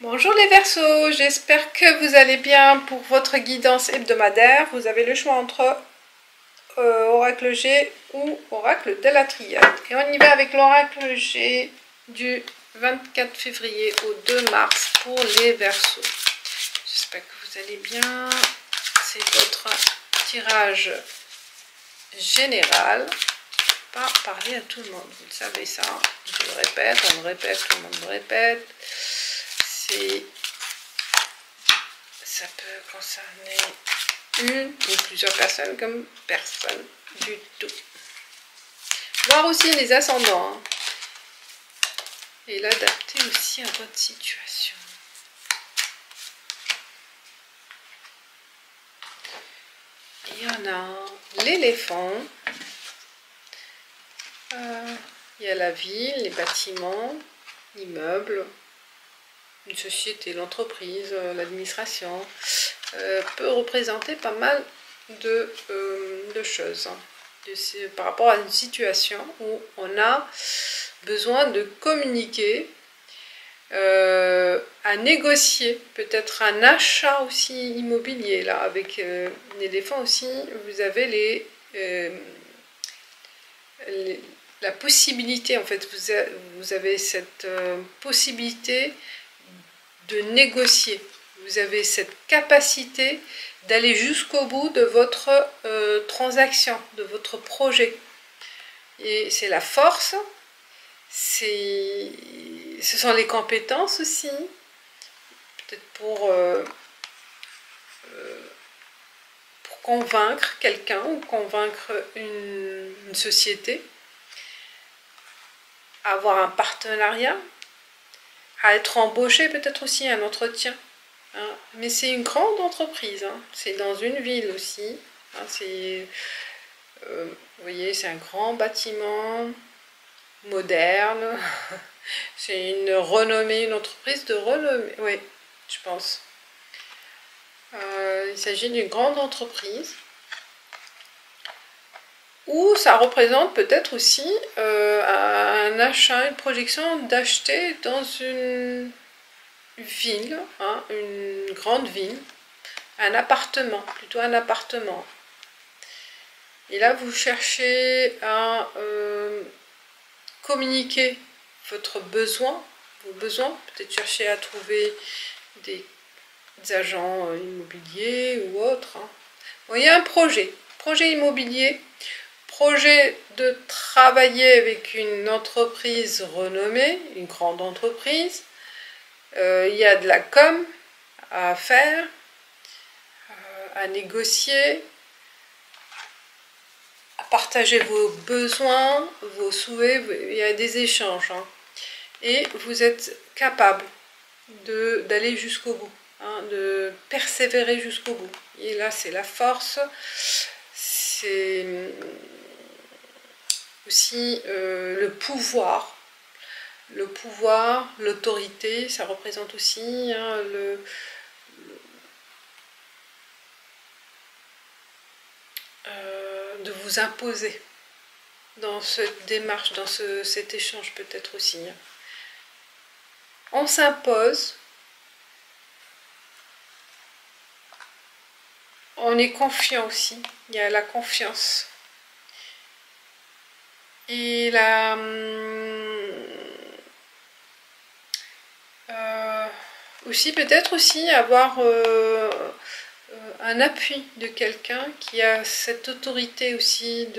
Bonjour les Verseaux, j'espère que vous allez bien pour votre guidance hebdomadaire. Vous avez le choix entre oracle G ou oracle de la triade. Et on y va avec l'oracle G du 24 février au 2 mars pour les Verseaux. J'espère que vous allez bien. C'est votre tirage général. Pas parler à tout le monde, vous le savez ça. Je le répète, on le répète, tout le monde le répète. Ça peut concerner une ou plusieurs personnes comme personne du tout. Voir aussi les ascendants hein, et l'adapter aussi à votre situation. Il y en a l'éléphant, il y a la ville, les bâtiments, l'immeuble, une société, l'entreprise, l'administration, peut représenter pas mal de choses par rapport à une situation où on a besoin de communiquer, à négocier, peut-être un achat aussi immobilier. Là, avec l'éléphant aussi, vous avez la possibilité, en fait, vous avez cette possibilité de négocier. Vous avez cette capacité d'aller jusqu'au bout de votre transaction, de votre projet. Et c'est la force, ce sont les compétences aussi, peut-être pour convaincre quelqu'un ou convaincre une société, avoir un partenariat, à être embauché, peut-être aussi un entretien. Hein. Mais c'est une grande entreprise, hein. C'est dans une ville aussi. Hein. Vous voyez, c'est un grand bâtiment moderne. C'est une entreprise de renommée. Oui, je pense. Il s'agit d'une grande entreprise. Ou ça représente peut-être aussi un achat, une projection d'acheter dans une ville, hein, une grande ville, un appartement, plutôt un appartement. Et là, vous cherchez à communiquer votre besoin, vos besoins, peut-être chercher à trouver des agents immobiliers ou autres. Hein. Bon, il y a un projet immobilier, projet de travailler avec une entreprise renommée, une grande entreprise. Il y a de la com à faire, à négocier, à partager vos besoins, vos souhaits. Il y a des échanges. Hein. Et vous êtes capable d'aller jusqu'au bout, hein, de persévérer jusqu'au bout. Et là, c'est la force. C'est aussi le pouvoir, l'autorité, ça représente aussi hein, de vous imposer dans cette démarche, dans cet échange peut-être aussi. Hein. On s'impose, on est confiant aussi, il y a la confiance. Et aussi peut-être aussi avoir un appui de quelqu'un qui a cette autorité aussi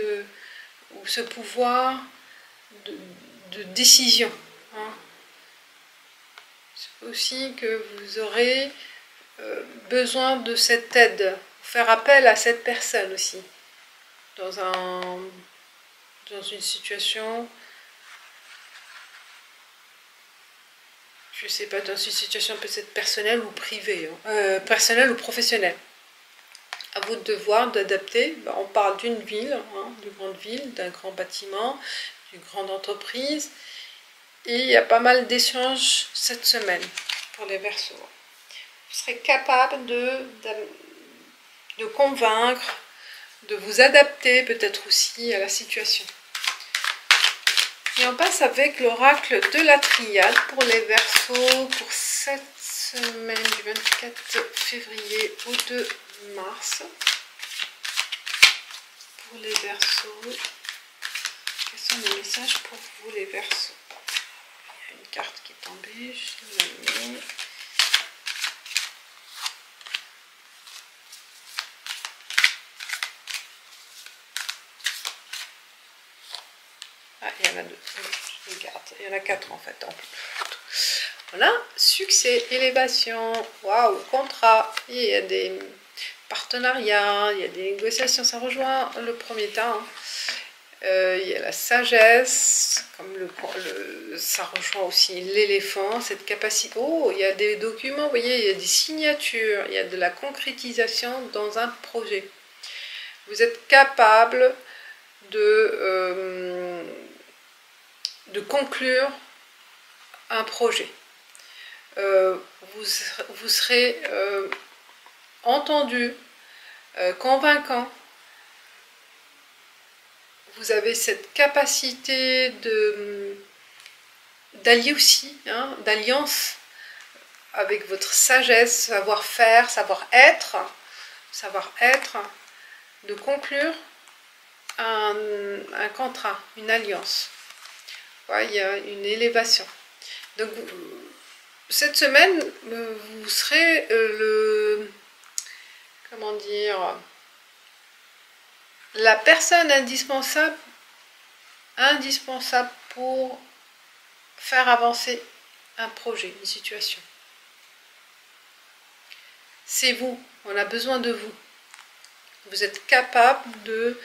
ou ce pouvoir de décision. Hein. C'est aussi que vous aurez besoin de cette aide, faire appel à cette personne aussi dans une situation, je sais pas, dans une situation peut-être personnelle ou privée, hein, personnelle ou professionnelle. À vous de devoir d'adapter. On parle d'une ville, hein, d'une grande ville, d'un grand bâtiment, d'une grande entreprise. Et il y a pas mal d'échanges cette semaine pour les Verseaux. Vous serez capable de convaincre, de vous adapter peut-être aussi à la situation. Et on passe avec l'oracle de la triade pour les Verseaux pour cette 4 février au 2 mars. Pour les Verseaux, quels sont les messages pour vous les Verseaux? Il y a une carte qui est tombée, je l'ai mis. Ah, il y en a 2, je regarde, il y en a 4 en fait. Voilà, succès, élévation, waouh, contrat, il y a des partenariats, il y a des négociations, ça rejoint le premier temps. Il y a la sagesse, comme ça rejoint aussi l'éléphant, cette capacité. Oh, il y a des documents, vous voyez, il y a des signatures, il y a de la concrétisation dans un projet. Vous êtes capable de conclure un projet. Vous serez entendu, convaincant. Vous avez cette capacité d'allier aussi, hein, d'alliance avec votre sagesse, savoir-faire, savoir-être, de conclure un contrat, une alliance. Ouais, il y a une élévation. Donc, cette semaine, vous serez comment dire, la personne indispensable pour faire avancer un projet, une situation. C'est vous, on a besoin de vous. Vous êtes capable de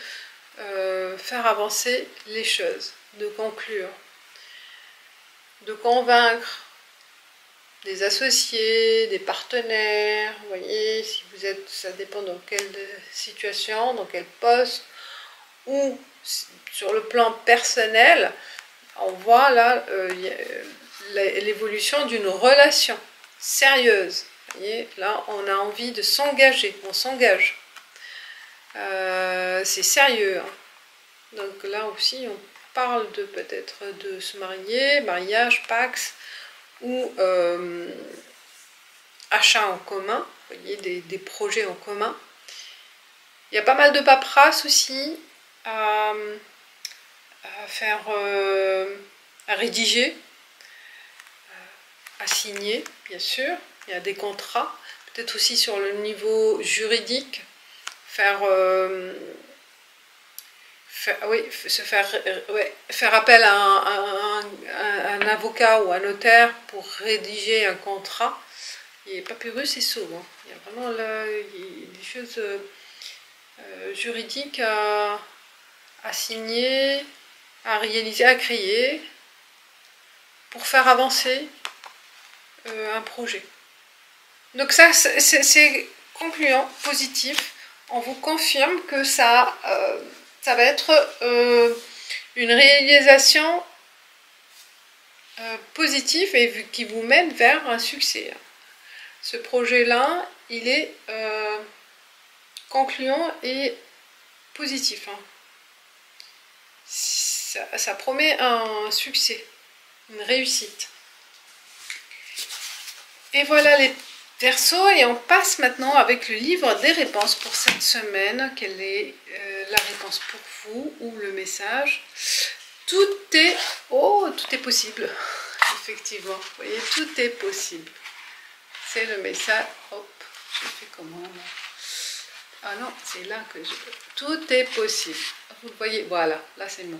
faire avancer les choses, de conclure, de convaincre des associés, des partenaires, vous voyez, si vous êtes, ça dépend dans quelle situation, dans quel poste, ou sur le plan personnel, on voit là l'évolution d'une relation sérieuse. Vous voyez, là on a envie de s'engager, on s'engage. C'est sérieux. Hein. Donc là aussi on parle de peut-être de se marier, mariage, pax, ou achats en commun, vous voyez, des projets en commun. Il y a pas mal de paperasse aussi à faire, à rédiger, à signer, bien sûr. Il y a des contrats, peut-être aussi sur le niveau juridique, faire appel à un avocat ou un notaire pour rédiger un contrat. Et papyrus et sceau. Hein. Il y a vraiment des choses juridiques à signer, à réaliser, à créer pour faire avancer un projet. Donc ça, c'est concluant, positif. On vous confirme que ça va être une réalisation positive et qui vous mène vers un succès. Ce projet-là, il est concluant et positif. Hein. Ça promet un succès, une réussite. Et voilà les Verseaux, et on passe maintenant avec le livre des réponses pour cette semaine. Quelle est la réponse pour vous ou le message? Tout est possible, effectivement. Vous voyez, tout est possible. C'est le message. Hop, je fais comment là? Ah non, c'est là que je... Tout est possible. Vous voyez, voilà, là c'est mieux.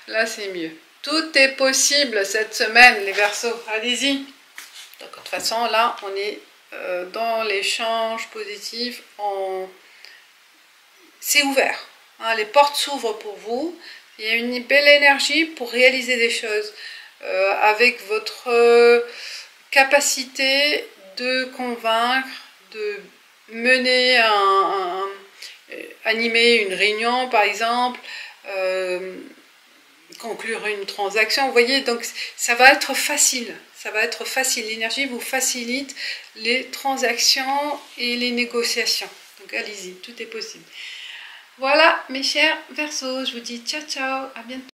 Là c'est mieux. Tout est possible cette semaine, les Verseaux. Allez-y. Donc, de toute façon, là, on est dans l'échange positif. C'est ouvert. Hein, les portes s'ouvrent pour vous. Il y a une belle énergie pour réaliser des choses. Avec votre capacité de convaincre, de mener animer une réunion par exemple, conclure une transaction, vous voyez, donc ça va être facile, l'énergie vous facilite les transactions et les négociations, donc allez-y, tout est possible. Voilà mes chers Verseaux, je vous dis ciao ciao, à bientôt.